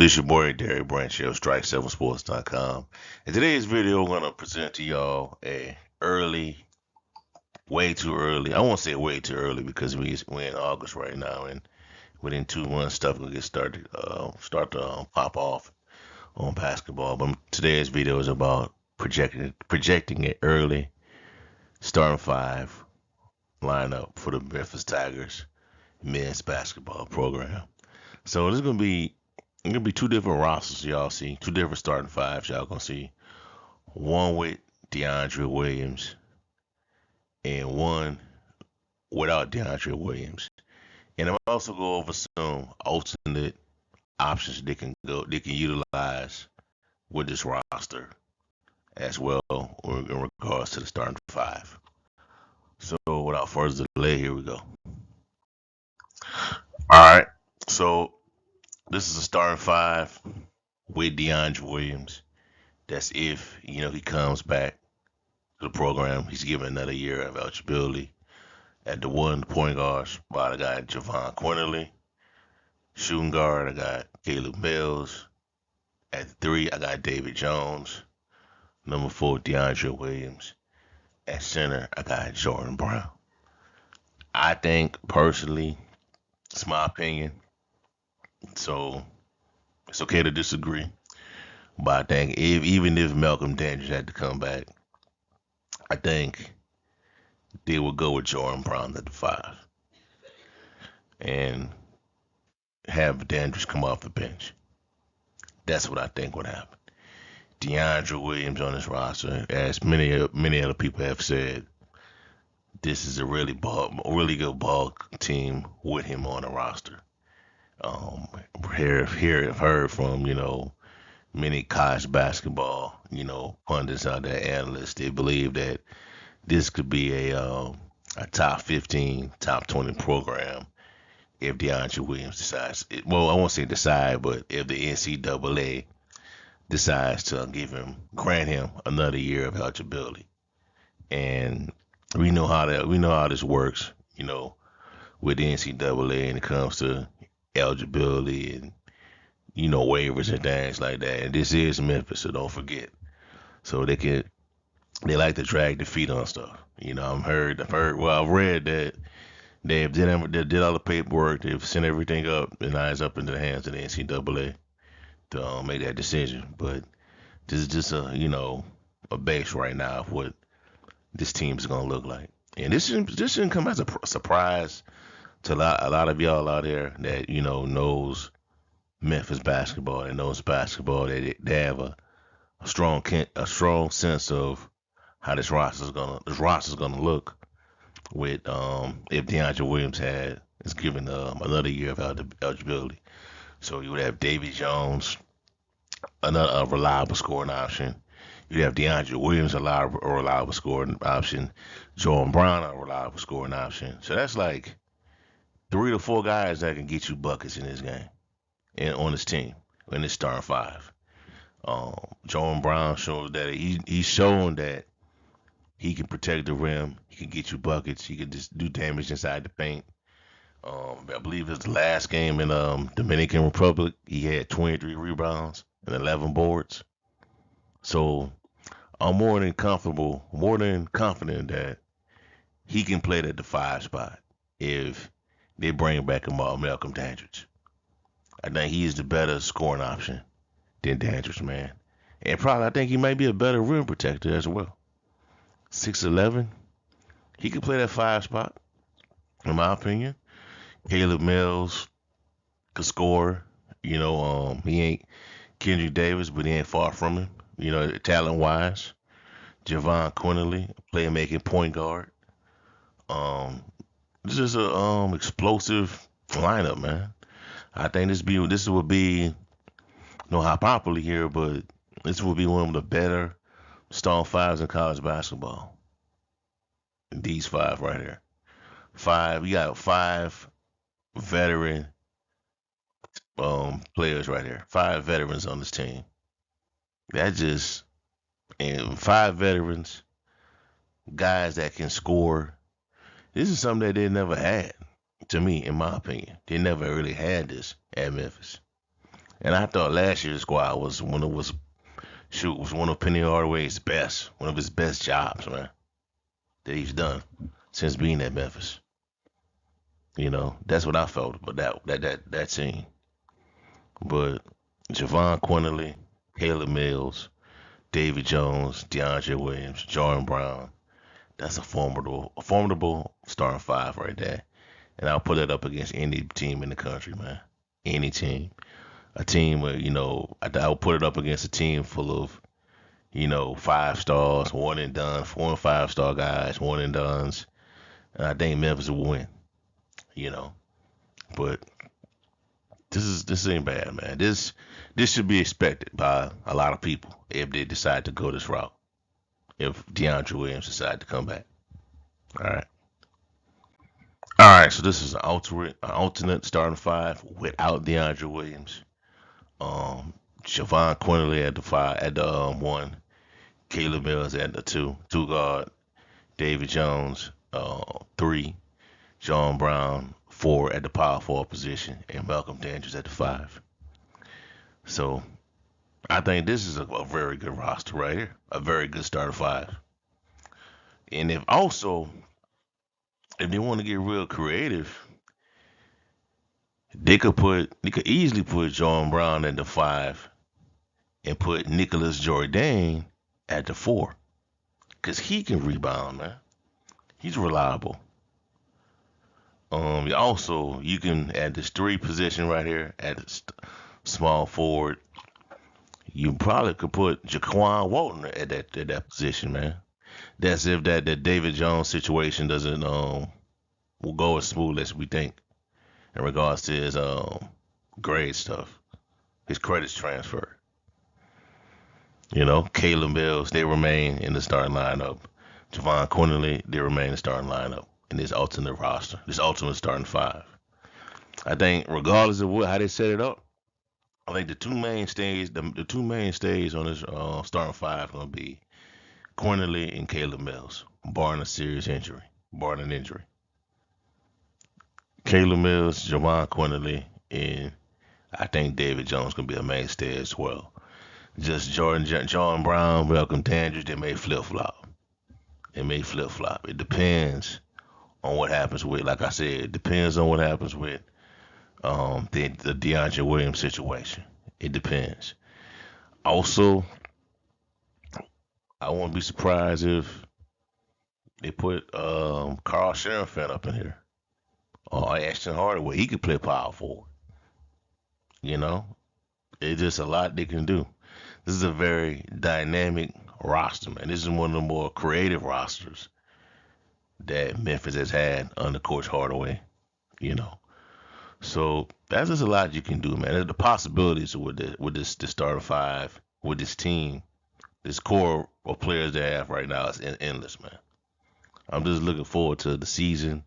This your boy Derek Branch of Strike7Sports.com. In today's video, I'm gonna present to y'all a early, way too early. I won't say way too early because we're in August right now, and within 2 months stuff will get started, start to pop off on basketball. But today's video is about projecting an early starting five lineup for the Memphis Tigers men's basketball program. So this is gonna be two different rosters y'all see, two different starting fives y'all gonna see. One with DeAndre Williams and one without DeAndre Williams. And I'm also go over some alternate options they can utilize with this roster as well in regards to the starting five. So without further delay, here we go. Alright. So this is a starting five with DeAndre Williams. That's if, he comes back to the program. He's given another year of eligibility. At the point guard spot, I got Javon Quinterly. Shooting guard, I got Caleb Mills. At the three, I got David Jones. Number four, DeAndre Williams. At center, I got Jordan Brown. I think, personally, it's my opinion, so it's okay to disagree. But I think even if Malcolm Dandridge had to come back, I think they would go with Jordan Brown at the five and have Dandridge come off the bench. That's what I think would happen. DeAndre Williams on this roster, as many other people have said, this is a really good ball team with him on the roster. I've heard from many college basketball pundits out there, analysts. They believe that this could be a top 15, top 20 program if DeAndre Williams decides. Well, I won't say decide, but if the NCAA decides to grant him another year of eligibility. And we know how this works, with the NCAA when it comes to eligibility and waivers and things like that. And this is Memphis, so don't forget. So they like to drag their feet on stuff. I've read that they did all the paperwork, they've sent everything up, and now it's up into the hands of the NCAA to make that decision. But this is just a base right now of what this team is gonna look like. And this shouldn't come as a surprise to a lot of y'all out there that knows Memphis basketball and knows basketball. They have a strong sense of how this roster's gonna look with if DeAndre Williams is given another year of eligibility. So you would have Davy Jones, another reliable scoring option. You have DeAndre Williams, a reliable scoring option. Jordan Brown, a reliable scoring option. So that's like 3 to 4 guys that can get you buckets in this game and on this team in this starting five. Jordan Brown shows that he's shown that he can protect the rim. He can get you buckets. He can just do damage inside the paint. I believe it's the last game in Dominican Republic. He had 23 rebounds and 11 boards. So I'm more than confident that he can play at the five spot if they bring back Malcolm Dandridge. I think he's the better scoring option than Dandridge, man. And probably I think he might be a better rim protector as well. 6'11", he could play that five spot, in my opinion. Caleb Mills could score. He ain't Kendrick Davis, but he ain't far from him. Talent wise. Javon Quinterly, playmaking point guard. This is a explosive lineup, man. I think this would be no hyperbole here, but this would be one of the better starting fives in college basketball. These five right here. You got 5 veteran players right here. 5 veterans on this team. And 5 veterans, guys that can score. This is something that they never had, to me, in my opinion. They never really had this at Memphis. And I thought last year's squad was one of Penny Hardaway's best, one of his best jobs, man, that he's done since being at Memphis. That's what I felt about that team. But Javon Quinterly, Caleb Mills, David Jones, DeAndre Williams, Jordan Brown. That's a formidable starting five right there. And I'll put it up against any team in the country, man. Any team. A team where, I'll put it up against a team full of, 5 stars, one and done, 4 and 5 star guys, one and dones. And I think Memphis will win, you know. But this ain't bad, man. This should be expected by a lot of people if they decide to go this route. If DeAndre Williams decide to come back. All right. All right, so this is an alternate starting five without DeAndre Williams. Um, Javon Quinterly at the five, at the one, Caleb Mills at the two guard, David Jones, three, John Brown, four at the power forward position, and Malcolm Dandridge at the five. So I think this is a very good roster right here, a very good starting five. And if they want to get real creative, they could easily put John Brown at the five and put Nicholas Jordan at the four, cause he can rebound, man. He's reliable. You can at this three position right here at the small forward. You probably could put Jaquan Walton at that position, man. That's if that David Jones situation doesn't will go as smooth as we think in regards to his grade stuff, his credits transfer. Caleb Mills, they remain in the starting lineup. Javon Quinterly, they remain in the starting lineup in this alternate roster, this ultimate starting five. I think regardless of how they set it up, I think the two mainstays on this starting five are gonna be Quinterly and Caleb Mills, barring a serious injury, barring an injury. Caleb Mills, Javon Quinterly, and I think David Jones gonna be a mainstay as well. Just John Brown, Malcolm Dandridge, they may flip flop. They may flip flop. It depends on what happens with, like I said, it depends on what happens with the DeAndre Williams situation. It depends. Also, I won't be surprised if they put Carl Sheriffan up in here or Ashton Hardaway. He could play power forward. You know, it's just a lot they can do. This is a very dynamic roster, man. This is one of the more creative rosters that Memphis has had under Coach Hardaway. You know, so that's just a lot you can do, man. The possibilities with this starting five with this team, this core of players they have right now is endless, man. I'm just looking forward to the season.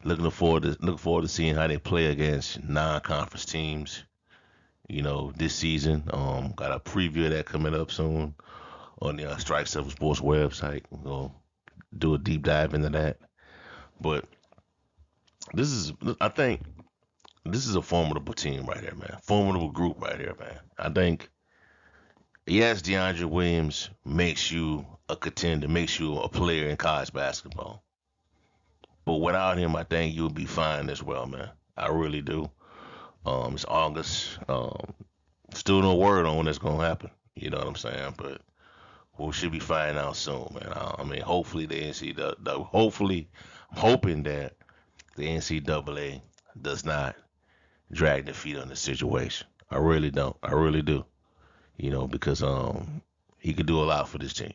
Looking forward to seeing how they play against non-conference teams. This season. Got a preview of that coming up soon on the Strike Seven Sports website. We're gonna do a deep dive into that. But I think this is a formidable team right here, man. Formidable group right here, man. I think yes, DeAndre Williams makes you a contender, makes you a player in college basketball. But without him, I think you'll be fine as well, man. I really do. It's August. Still no word on when it's gonna happen. You know what I'm saying? But we should be finding out soon, man. I mean, hopefully the NCAA. Hopefully, I'm hoping that the NCAA does not drag their feet on this situation. I really don't. I really do. Because he could do a lot for this team.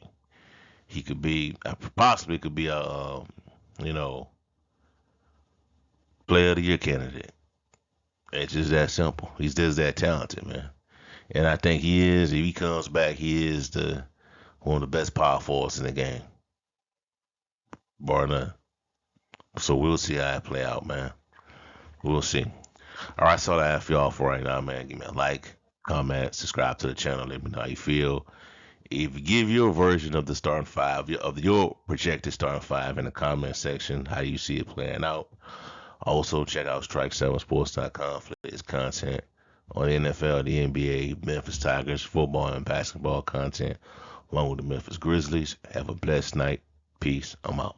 He could be possibly could be a you know player of the year candidate. It's just that simple. He's just that talented, man. And I think he is. If he comes back, he is the one of the best power forwards in the game, bar none. So we'll see how it play out, man. We'll see. All right, that's all I have for y'all for right now, man. Give me a like, comment, subscribe to the channel. Let me know how you feel. If you give your version of the starting five, of your projected starting five in the comment section, how you see it playing out. Also, check out strike7sports.com for its content. on the NFL, the NBA, Memphis Tigers, football and basketball content, along with the Memphis Grizzlies. Have a blessed night. Peace. I'm out.